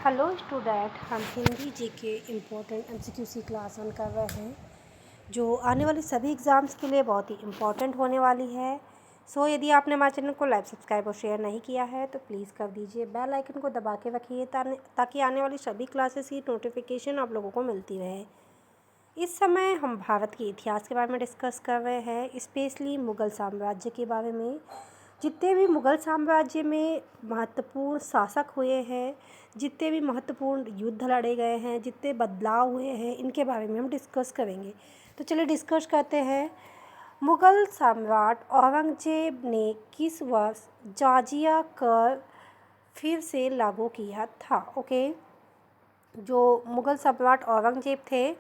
Hello student, हम हिंदी जी के important MCQ class on कर रहे हैं जो आने वाले सभी एग्ज़ाम्स के लिए बहुत ही इम्पोर्टेंट होने वाली है। यदि आपने हमारे चैनल को लाइक, सब्सक्राइब और शेयर नहीं किया है तो प्लीज़ कर दीजिए। बेल आइकन को दबा के रखिए ताकि आने वाली सभी क्लासेस की नोटिफिकेशन आप लोगों को मिलती रहे। इस समय हम भारत के इतिहास के बारे में डिस्कस कर रहे हैं, स्पेशली मुग़ल साम्राज्य के बारे में। जितने भी मुग़ल साम्राज्य में महत्वपूर्ण शासक हुए हैं, जितने भी महत्वपूर्ण युद्ध लड़े गए हैं, जितने बदलाव हुए हैं, इनके बारे में हम डिस्कस करेंगे। तो चलिए डिस्कस करते हैं। मुग़ल सम्राट औरंगज़ेब ने किस वर्ष जाजिया कर फिर से लागू किया था? जो मुग़ल सम्राट औरंगज़ेब थे,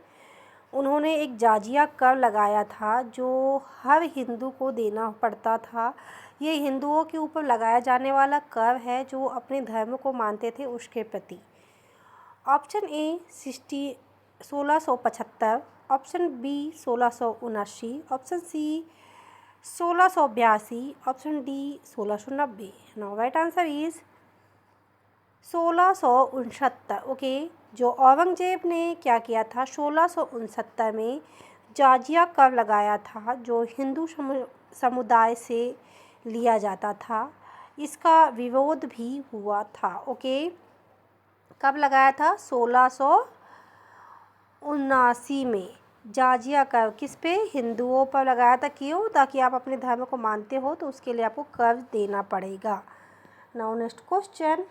उन्होंने एक जाजिया कर लगाया था जो हर हिंदू को देना पड़ता था। ये हिंदुओं के ऊपर लगाया जाने वाला कर है जो अपने धर्म को मानते थे उसके प्रति। Option A 1675, option B 1679, option C 1682, option D 1690। Now right answer is 1669। जो औरंगज़ेब ने क्या किया था, 1669 में जाजिया कर लगाया था जो हिंदू समुदाय से लिया जाता था। इसका विरोध भी हुआ था। कब लगाया था? 1679 में जाजिया कर किस पे? हिंदुओं पर लगाया था। क्यों? ताकि आप अपने धर्म को मानते हो तो उसके लिए आपको कर देना पड़ेगा। Now next question.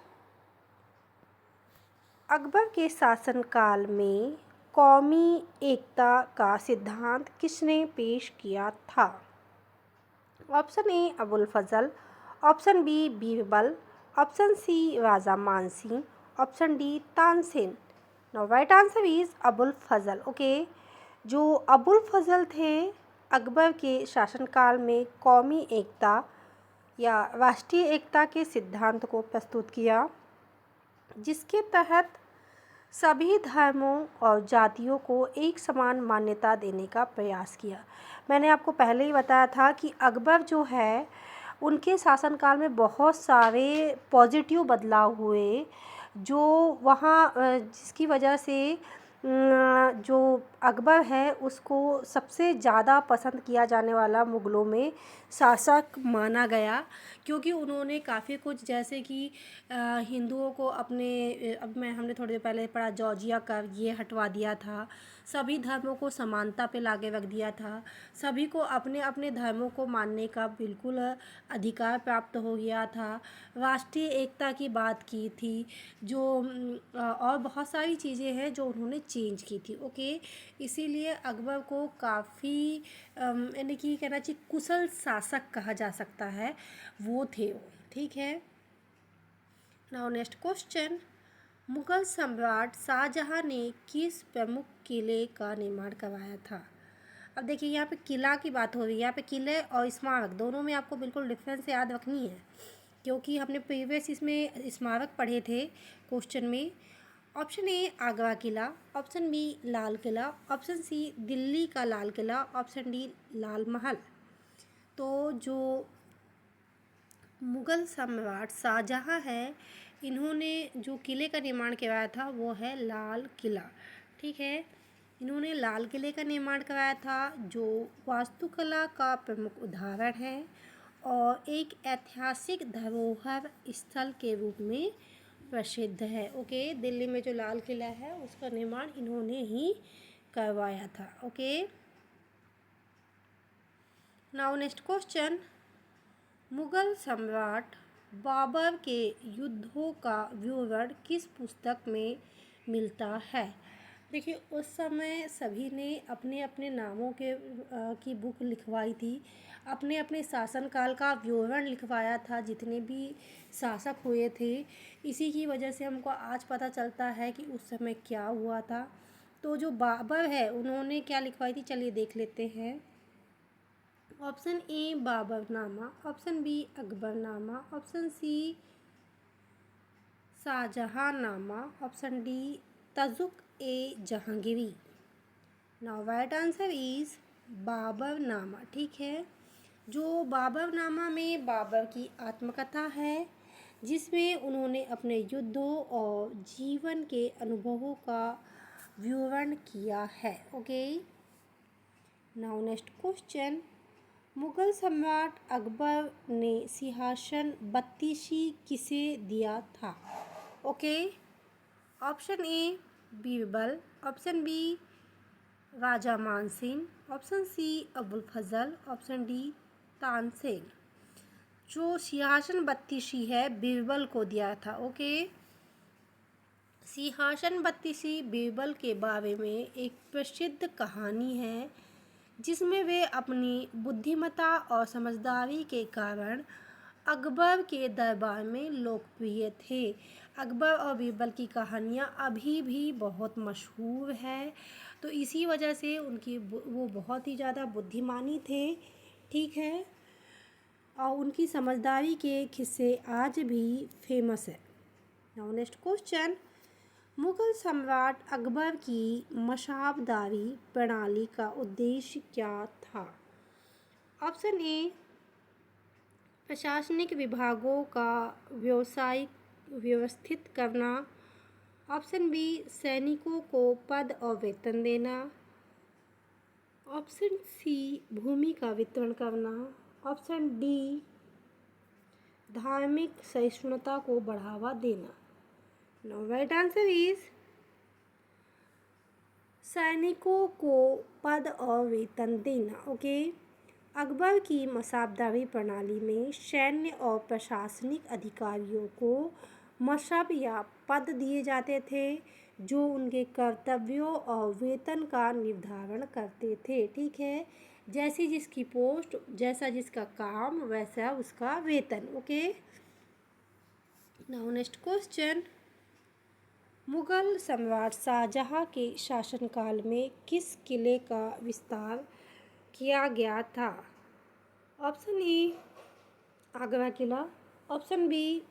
अकबर के शासनकाल में कौमी एकता का सिद्धांत किसने पेश किया था? Option A Abul Fazal, option B Birbal, option C Raja Man Singh, option D Tansen. Now right answer is Abul Fazal. जो अबुल फजल थे, अकबर के शासनकाल में कौमी एकता या राष्ट्रीय एकता के सिद्धांत को प्रस्तुत किया, जिसके तहत सभी धर्मों और जातियों को एक समान मान्यता देने का प्रयास किया। मैंने आपको पहले ही बताया था कि अकबर जो है, उनके शासनकाल में बहुत सारे पॉजिटिव बदलाव हुए जो वहाँ जिसकी वजह से जो अकबर है उसको सबसे ज़्यादा पसंद किया जाने वाला मुग़लों में शासक माना गया, क्योंकि उन्होंने काफ़ी कुछ, जैसे कि हिंदुओं को अपने हमने थोड़ी देर पहले पढ़ा, जॉर्जिया कर ये हटवा दिया था। सभी धर्मों को समानता पे लाके रख दिया था। सभी को अपने अपने धर्मों को मानने का बिल्कुल अधिकार प्राप्त हो गया था। राष्ट्रीय एकता की बात की थी जो और बहुत सारी चीज़ें हैं जो उन्होंने चेंज की थी। इसीलिए अकबर को काफ़ी यानी कि कहना चाहिए कुशल शासक कहा जा सकता है, वो थे। ठीक है। Now next question. मुग़ल सम्राट शाहजहाँ ने किस प्रमुख किले का निर्माण करवाया था? अब देखिए, यहाँ पे किला की बात हो रही है। यहाँ पे किले और स्मारक दोनों में आपको बिल्कुल डिफरेंस याद रखनी है, क्योंकि हमने प्रीवियस इसमें स्मारक पढ़े थे क्वेश्चन में। ऑप्शन ए आगरा किला, ऑप्शन बी लाल किला, ऑप्शन सी दिल्ली का लाल किला, ऑप्शन डी लाल महल। तो जो मुग़ल सम्राट शाहजहाँ है, इन्होंने जो किले का निर्माण करवाया था वो है लाल किला। ठीक है, इन्होंने लाल किले का निर्माण कराया था जो वास्तुकला का प्रमुख उदाहरण है और एक ऐतिहासिक धरोहर स्थल के रूप में प्रसिद्ध है। दिल्ली में जो लाल किला है उसका निर्माण इन्होंने ही करवाया था। Now next question. मुग़ल सम्राट बाबर के युद्धों का विवरण किस पुस्तक में मिलता है? देखिए, उस समय सभी ने अपने अपने नामों की बुक लिखवाई थी, अपने अपने शासनकाल का विवरण लिखवाया था, जितने भी शासक हुए थे। इसी की वजह से हमको आज पता चलता है कि उस समय क्या हुआ था। तो जो बाबर है उन्होंने क्या लिखवाई थी, चलिए देख लेते हैं। Option A Baburnama, option B Akbarnama, option C Shahjahannama, option D Tuzuk e Jahangiri. Now right answer is Baburnama. ठीक है, जो बाबरनामा में बाबर की आत्मकथा है, जिसमें उन्होंने अपने युद्धों और जीवन के अनुभवों का विवरण किया है। Okay, now next question, Mughal सम्राट अकबर ने सिंहासन बत्तीसी किसे दिया था? Okay, option A Birbal, option B Raja Mansingh, option C Abul Fazal, option D Tansen. जो सिंहासन बत्तीसी है बीरबल को दिया था। ओके, सिंहासन बत्तीसी बीरबल के बारे में एक प्रसिद्ध कहानी है जिसमें वे अपनी बुद्धिमत्ता और समझदारी के कारण अकबर के दरबार में लोकप्रिय थे। अकबर और बीरबल की कहानियाँ अभी भी बहुत मशहूर है, तो इसी वजह से वो बहुत ही ज़्यादा बुद्धिमानी थे। ठीक है, और उनकी समझदारी के किस्से आज भी फेमस है। नाउ नेक्स्ट क्वेश्चन, मुगल सम्राट अकबर की मशाबदारी प्रणाली का उद्देश्य क्या था? ऑप्शन ए प्रशासनिक विभागों का व्यवस्थित करना, ऑप्शन बी सैनिकों को पद और वेतन देना, ऑप्शन सी भूमि का वितरण करना, ऑप्शन डी धार्मिक सहिष्णुता को बढ़ावा देना। नाउ राइट आंसर इज सैनिकों को पद और वेतन देना। ओके, अकबर की मशाबदारी प्रणाली में सैन्य और प्रशासनिक अधिकारियों को मशब या पद दिए जाते थे जो उनके कर्तव्यों और वेतन का निर्धारण करते थे। ठीक है, जैसी जिसकी पोस्ट, जैसा जिसका काम, वैसा उसका वेतन। Okay, now next question, Mughal सम्राट शाहजहां के शासनकाल में किस किले का विस्तार किया गया था? ऑप्शन ए आगरा किला, ऑप्शन बी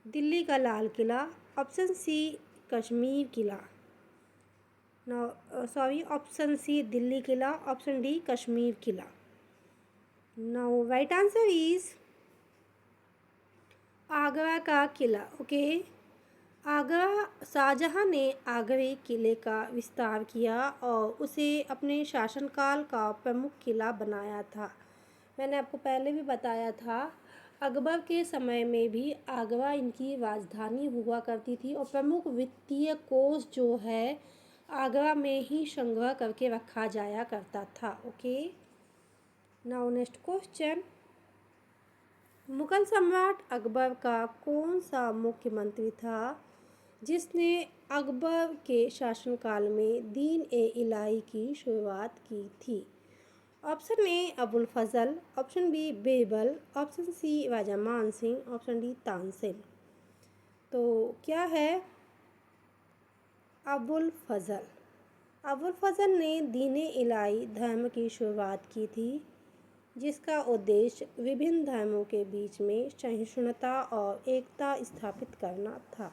दिल्ली का लाल किला, ऑप्शन सी कश्मीर किला। ऑप्शन सी दिल्ली किला, ऑप्शन डी कश्मीर किला। Now right answer is Agra का किला। ओके, आगरा, शाहजहां ने आगरे किले का विस्तार किया और उसे अपने शासनकाल का प्रमुख किला बनाया था। मैंने आपको पहले भी बताया था, अकबर के समय में भी आगरा इनकी राजधानी हुआ करती थी और प्रमुख वित्तीय कोष जो है आगरा में ही संग्रह करके रखा जाया करता था। Okay, now next question, Mughal सम्राट अकबर का कौन सा मुख्यमंत्री था जिसने अकबर के शासनकाल में दीन ए इलाही की शुरुआत की थी? Option A Abul Fazal, option B Birbal, option C Raja Mansingh, option D Tansen. तो क्या है? अबुल फजल। अबुल फजल ने दीन ए इलाही धर्म की शुरुआत की थी जिसका उद्देश्य विभिन्न धर्मों के बीच में सहिष्णुता और एकता स्थापित करना था।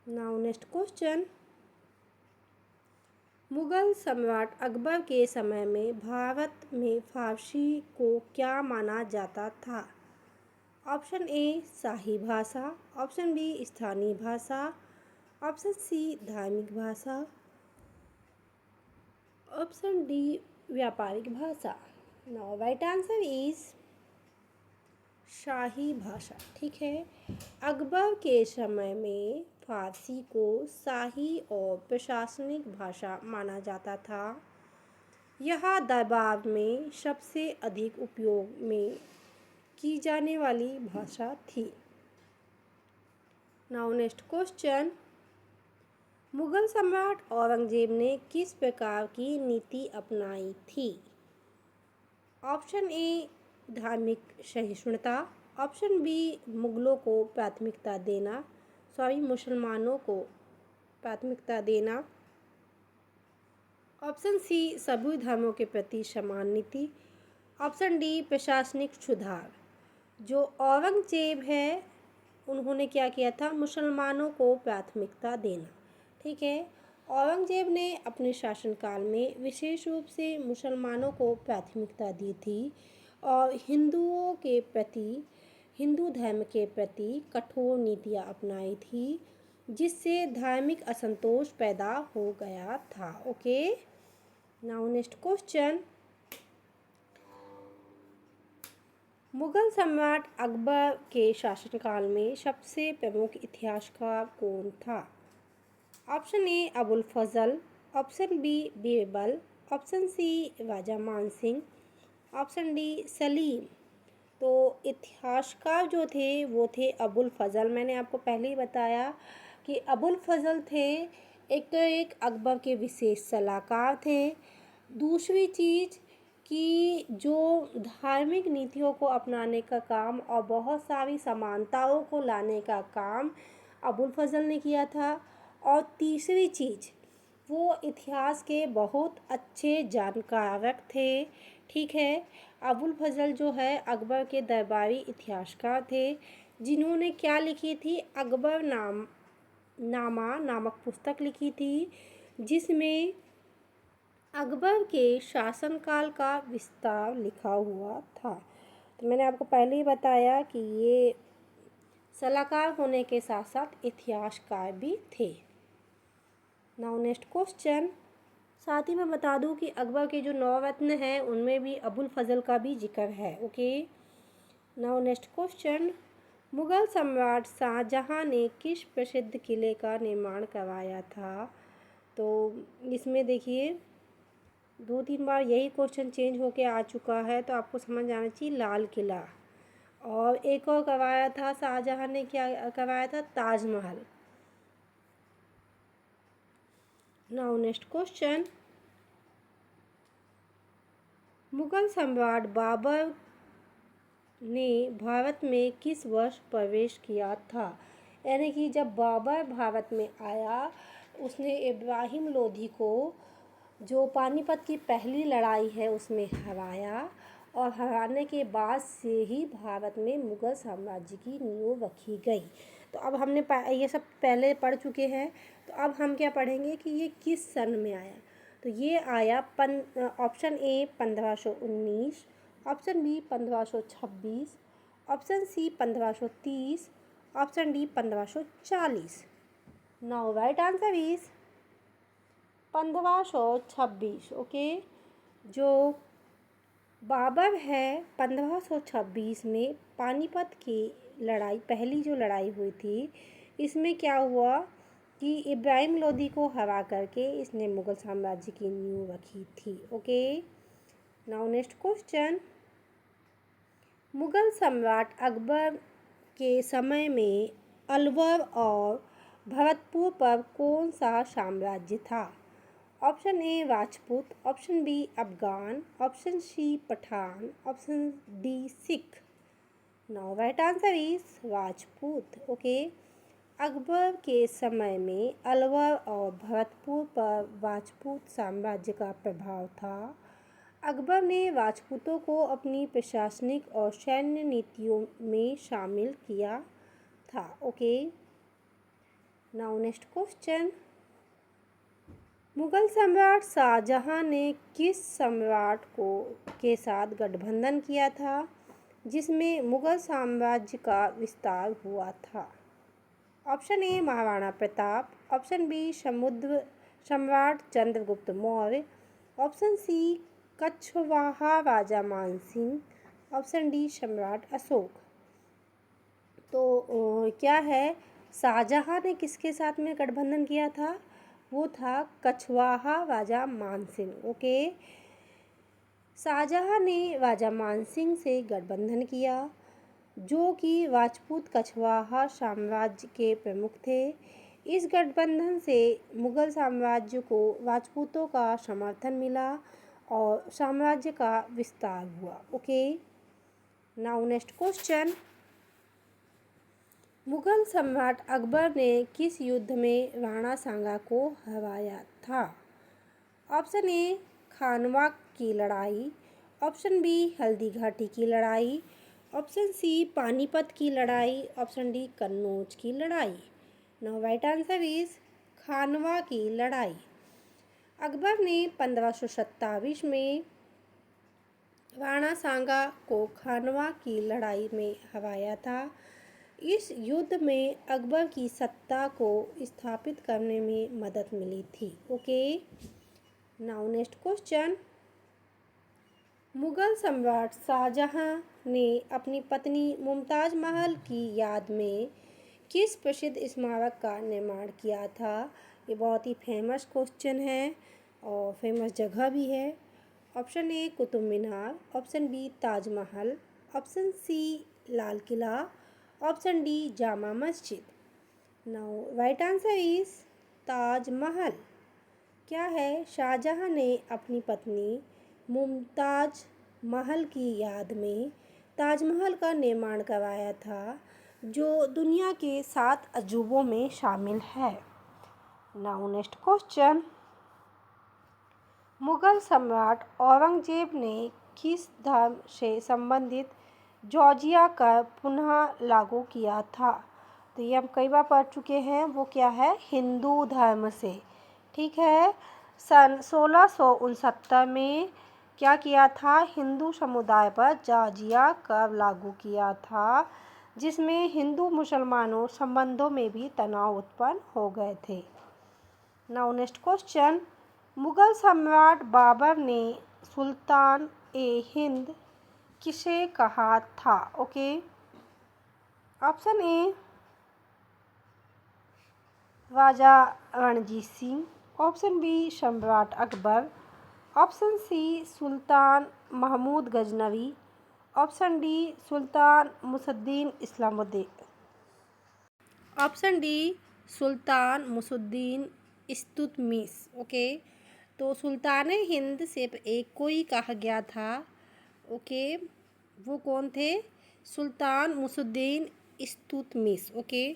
नाउ नेक्स्ट क्वेश्चन, मुगल सम्राट अकबर के समय में भारत में फारसी को क्या माना जाता था? ऑप्शन ए शाही भाषा, ऑप्शन बी स्थानीय भाषा, ऑप्शन सी धार्मिक भाषा, ऑप्शन डी व्यापारिक भाषा। नाउ राइट आंसर इज शाही भाषा। ठीक है, अकबर के समय में फारसी को शाही और प्रशासनिक भाषा माना जाता था। यह दरबार में सबसे अधिक उपयोग में की जाने वाली भाषा थी। नाउ नेक्स्ट क्वेश्चन, मुगल सम्राट औरंगजेब ने किस प्रकार की नीति अपनाई थी? ऑप्शन ए धार्मिक सहिष्णुता, ऑप्शन बी मुगलों को प्राथमिकता देना, मुसलमानों को प्राथमिकता देना, ऑप्शन सी सभी धर्मों के प्रति समान नीति, ऑप्शन डी प्रशासनिक सुधार। जो औरंगजेब है उन्होंने क्या किया था? मुसलमानों को प्राथमिकता देना। ठीक है, औरंगजेब ने अपने शासनकाल में विशेष रूप से मुसलमानों को प्राथमिकता दी थी और हिंदुओं के प्रति हिंदू धर्म के प्रति कठोर नीतियाँ अपनाई थी, जिससे धार्मिक असंतोष पैदा हो गया था। Okay, now next question. Mughal सम्राट अकबर के शासनकाल में सबसे प्रमुख इतिहासकार कौन था? Option A Abul Fazal, option B Birbal, option C Raja Man Singh, option D Salim. तो इतिहासकार जो थे वो थे अबुल फजल। मैंने आपको पहले ही बताया कि अबुल फजल थे, एक तो एक अकबर के विशेष सलाहकार थे। दूसरी चीज़ कि जो धार्मिक नीतियों को अपनाने का काम और बहुत सारी समानताओं को लाने का काम अबुल फजल ने किया था। और तीसरी चीज़, वो इतिहास के बहुत अच्छे जानकारक थे। ठीक है, अबुल फजल जो है अकबर के दरबारी इतिहासकार थे, जिन्होंने क्या लिखी थी, अकबर नामा नामक पुस्तक लिखी थी, जिसमें अकबर के शासनकाल का विस्तार लिखा हुआ था। तो मैंने आपको पहले ही बताया कि ये सलाहकार होने के साथ साथ इतिहासकार भी थे। Now next question. साथ ही मैं बता दूं कि अकबर के जो 9 रत्न हैं उनमें भी अबुल फजल का भी जिक्र है। Okay, now next question. Mughal सम्राट शाहजहां ने किस प्रसिद्ध किले का निर्माण करवाया था? तो इसमें देखिए 2-3 बार यही क्वेश्चन चेंज होके आ चुका है, तो आपको समझ आना चाहिए लाल किला। और एक और करवाया था शाहजहां ने, क्या करवाया था? Taj Mahal. Now next question. Mughal सम्राट बाबर ने भारत में किस वर्ष प्रवेश किया था? यानी कि जब बाबर भारत में आया, उसने इब्राहिम लोधी को जो पानीपत की पहली लड़ाई है उसमें हराया, और हराने के बाद से ही भारत में मुगल साम्राज्य की नींव रखी गई। तो अब हमने ये सब पहले पढ़ चुके हैं, तो अब हम क्या पढ़ेंगे कि ये किस सन में आया। तो ये आया option A 1519, option B 1526, option C 1530, option D 1540। Now right answer is 1526। Okay, जो बाबर है 1526 में पानीपत की लड़ाई, पहली जो लड़ाई हुई थी, इसमें क्या हुआ कि इब्राहिम लोदी को हरा करके इसने मुगल साम्राज्य की नींव रखी थी। Okay, now next question. Mughal सम्राट अकबर के समय में अलवर और भरतपुर पर कौन सा साम्राज्य था? Option A Rajput, option B Afghan, option C Pathan, option D Sikh. Now right answer is Rajput. Okay, Akbar के समय में अलवर और भरतपुर पर राजपूत साम्राज्य का प्रभाव था। अकबर ने राजपूतों को अपनी प्रशासनिक और सैन्य नीतियों में शामिल किया था। Okay, now next question. Mughal सम्राट शाहजहां ने किस सम्राट के साथ गठबंधन किया था, जिसमें मुगल साम्राज्य का विस्तार हुआ था? Option A Maharana Pratap, option B समुद्र सम्राट Chandragupta Maurya, option C Kachwaha Raja Man Singh, option D सम्राट अशोक। तो क्या है, शाहजहां ने किसके साथ में गठबंधन किया था? वो था कछवाहा राजा मान सिंह। ओके, शाहजहां ने राजा मान सिंह से गठबंधन किया, जो कि राजपूत कछवाहा साम्राज्य के प्रमुख थे। इस गठबंधन से मुगल साम्राज्य को राजपूतों का समर्थन मिला और साम्राज्य का विस्तार हुआ। Okay, now next question. Mughal सम्राट अकबर ने किस युद्ध में राणा सांगा को हराया था? ऑप्शन ए खानवा की लड़ाई, ऑप्शन बी हल्दी घाटी की लड़ाई, ऑप्शन सी पानीपत की लड़ाई, ऑप्शन डी कन्नौज की लड़ाई। नाउ राइट आंसर इज खानवा की लड़ाई। अकबर ने 1527 में राणा सांगा को खानवा की लड़ाई में हराया था। इस युद्ध में अकबर की सत्ता को स्थापित करने में मदद मिली थी। Okay, now next question. Mughal सम्राट शाहजहां ने अपनी पत्नी मुमताज महल की याद में किस प्रसिद्ध स्मारक का निर्माण किया था? ये बहुत ही फेमस क्वेश्चन है और फेमस जगह भी है। Option A Qutub Minar, option B Taj Mahal, option C Lal Qila, option D Jama Masjid. Now right answer is Taj Mahal. क्या है? शाहजहां ने अपनी पत्नी मुमताज महल की याद में ताजमहल का निर्माण करवाया था, जो दुनिया के 7 अजूबों में शामिल है। Now next question. मुगल सम्राट औरंगजेब ने किस धर्म से संबंधित जॉजिया कर पुनः लागू किया था? तो ये हम कई बार पढ़ चुके हैं। वो क्या है? हिंदू धर्म से। ठीक है। सन 1669 में क्या किया था? हिंदू समुदाय पर जॉजिया कर लागू किया था, जिसमें हिंदू मुसलमानों संबंधों में भी तनाव उत्पन्न हो गए थे। Now next question. मुगल सम्राट बाबर ने सुल्तान ए हिंद किसे कहा था? Okay, option A Raja Ranjit Singh, option B सम्राट अकबर, ऑप्शन सी सुल्तान महमूद गजनवी, ऑप्शन डी सुल्तान मुसद्दीन इस्लामुद्दीन। ऑप्शन डी सुल्तान मुसद्दीन इल्तुतमिश। ओके, तो सुल्तान हिंद सिर्फ एक को ही कहा गया था। ओके, वो कौन थे? सुल्तान मुसद्दीन इल्तुतमिश। ओके,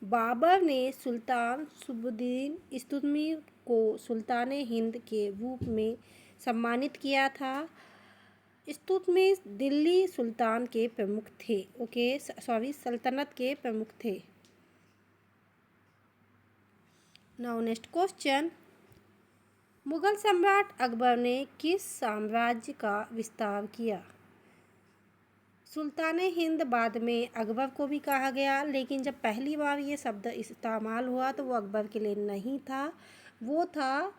बाबर ने सुल्तान सुबुद्दीन इल्तुतमिश को सुल्तान हिंद के रूप में सम्मानित किया था। इल्तुतमिश दिल्ली सुल्तान के प्रमुख थे। ओके, सल्तनत के प्रमुख थे। Now next question. मुगल सम्राट अकबर ने किस साम्राज्य का विस्तार किया? सुल्तान हिंद बाद में अकबर को भी कहा गया, लेकिन जब पहली बार ये शब्द इस्तेमाल हुआ तो वो अकबर के लिए नहीं था, वो था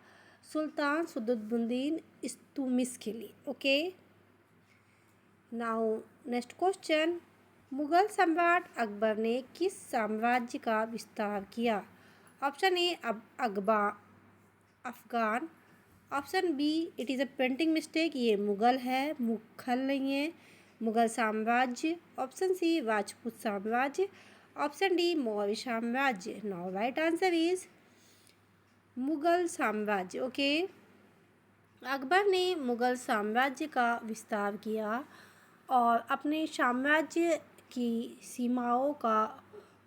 सुल्तान सदुद्दीन इल्तुतमिश के लिए। Okay, now next question. Mughal सम्राट अकबर ने किस साम्राज्य का विस्तार किया? Option A Afghan, option B it is a printing mistake, ये मुगल है, मुगल नहीं है, मुगल साम्राज्य, ऑप्शन सी राजपूत साम्राज्य, ऑप्शन डी मौर्य साम्राज्य। Now right answer is Mughal साम्राज्य। ओके, अकबर ने मुगल साम्राज्य का विस्तार किया और अपने साम्राज्य की सीमाओं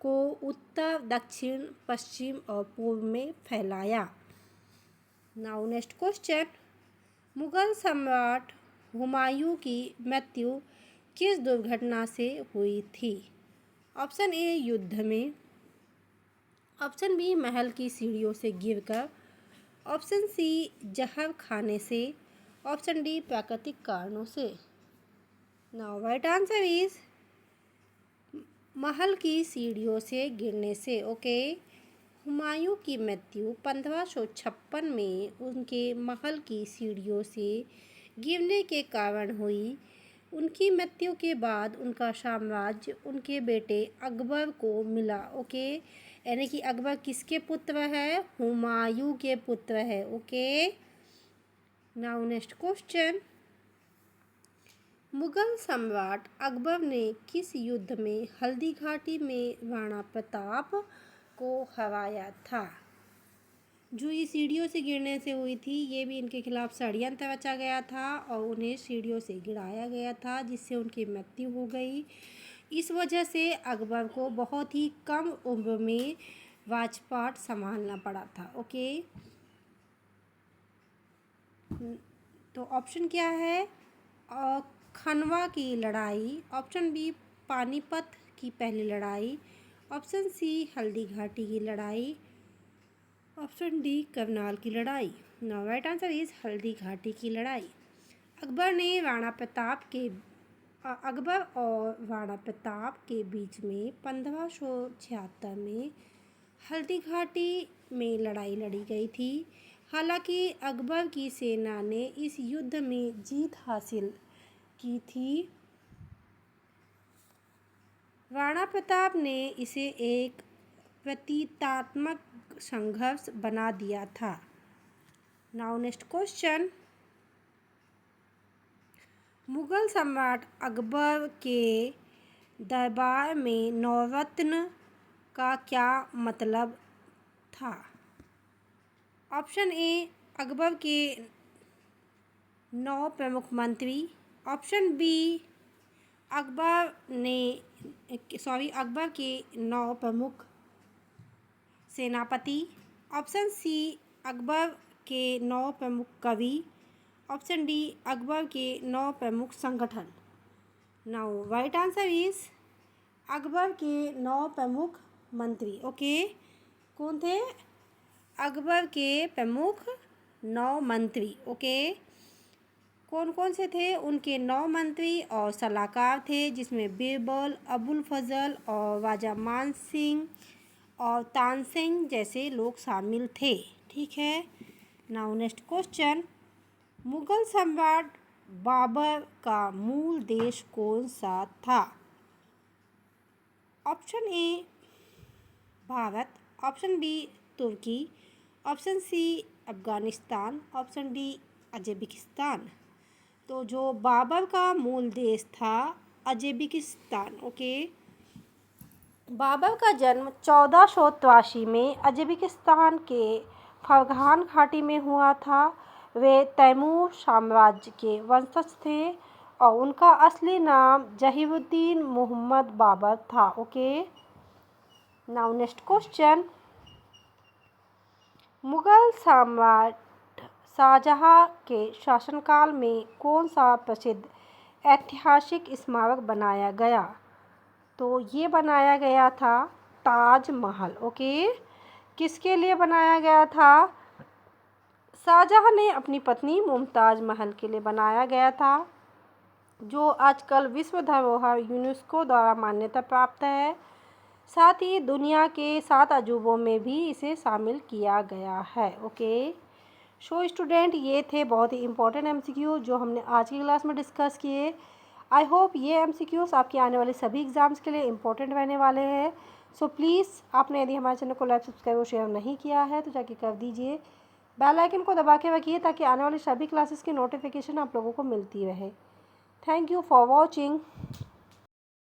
को उत्तर, दक्षिण, पश्चिम और पूर्व में फैलाया। Now next question. मुगल सम्राट हुमायूं की मृत्यु किस दुर्घटना से हुई थी? ऑप्शन ए युद्ध में, ऑप्शन बी महल की सीढ़ियों से गिरकर, ऑप्शन सी जहर खाने से, ऑप्शन डी प्राकृतिक कारणों से। नाउ राइट आंसर इज महल की सीढ़ियों से गिरने से। ओके, हुमायूं की मृत्यु 1556 में उनके महल की सीढ़ियों से गिरने के कारण हुई। उनकी मृत्यु के बाद उनका साम्राज्य उनके बेटे अकबर को मिला। ओके, यानी कि अकबर किसके पुत्र है? हुमायूं के पुत्र है। Okay, now next question. Mughal सम्राट अकबर ने किस युद्ध में हल्दी घाटी में राणा प्रताप को हराया था? जो ये सीढ़ियों से गिरने से हुई थी, ये भी इनके खिलाफ षड्यंत्र रचा गया था और उन्हें सीढ़ियों से गिराया गया था, जिससे उनकी मृत्यु हो गई। इस वजह से अकबर को बहुत ही कम उम्र में राजपाट संभालना पड़ा था। ओके, तो ऑप्शन क्या है? खनवा की लड़ाई, ऑप्शन बी पानीपत की पहली लड़ाई, ऑप्शन सी हल्दी घाटी की लड़ाई, ऑप्शन डी करनाल की लड़ाई। Now right answer is Haldi Ghati की लड़ाई। अकबर और राणा प्रताप के बीच में 1576 में हल्दी घाटी में लड़ाई लड़ी गई थी। हालांकि अकबर की सेना ने इस युद्ध में जीत हासिल की थी, राणा प्रताप ने इसे एक प्रतीकात्मक संघर्ष बना दिया था। नाउ नेक्स्ट क्वेश्चन, मुगल सम्राट अकबर के दरबार में नवरत्न का क्या मतलब था? ऑप्शन ए, अकबर के 9 प्रमुख मंत्री। ऑप्शन बी, अकबर के 9 प्रमुख सेनापति। ऑप्शन सी, अकबर के 9 प्रमुख कवि। ऑप्शन डी, अकबर के 9 प्रमुख संगठन। Now right answer is Akbar के 9 प्रमुख मंत्री। ओके, कौन थे? अकबर के प्रमुख 9 मंत्री। ओके, कौन कौन से थे? उनके 9 मंत्री और सलाहकार थे, जिसमें बीरबल, अबुल फजल और राजा मान सिंह और तानसेन जैसे लोग शामिल थे। ठीक है। नाउ नेक्स्ट क्वेश्चन, मुगल सम्राट बाबर का मूल देश कौन सा था? Option A, Bharat. Option B, Turkey. Option C, Afghanistan. Option D, Uzbekistan. तो जो बाबर का मूल देश था अजबिकिस्तान। ओके, बाबर का जन्म 1483 में अजबिकिस्तान के फरघान घाटी में हुआ था। वे तैमूर साम्राज्य के वंशज थे और उनका असली नाम जहीरुद्दीन मोहम्मद बाबर था। Okay, now next question, Mughal सम्राट शाहजहां के शासनकाल में कौन सा प्रसिद्ध ऐतिहासिक स्मारक बनाया गया? तो ये बनाया गया था ताजमहल। ओके, किसके लिए बनाया गया था? शाहजहां ने अपनी पत्नी मुमताज़ महल के लिए बनाया गया था, जो आजकल विश्व धरोहर यूनेस्को द्वारा मान्यता प्राप्त है। साथ ही दुनिया के 7 अजूबों में भी इसे शामिल किया गया है। ओके, सो स्टूडेंट, ये थे बहुत ही इम्पोर्टेंट MCQ जो हमने आज की क्लास में डिस्कस किए। आई होप ये MCQs आपके आने वाले सभी एग्ज़ाम्स के लिए इम्पोर्टेंट रहने वाले हैं। सो प्लीज़, आपने यदि हमारे चैनल को लाइक, सब्सक्राइब और शेयर नहीं किया है तो जाके कर दीजिए। बेल आइकन को दबा के रखिए ताकि आने वाली सभी क्लासेस की नोटिफिकेशन आप लोगों को मिलती रहे। Thank you for watching.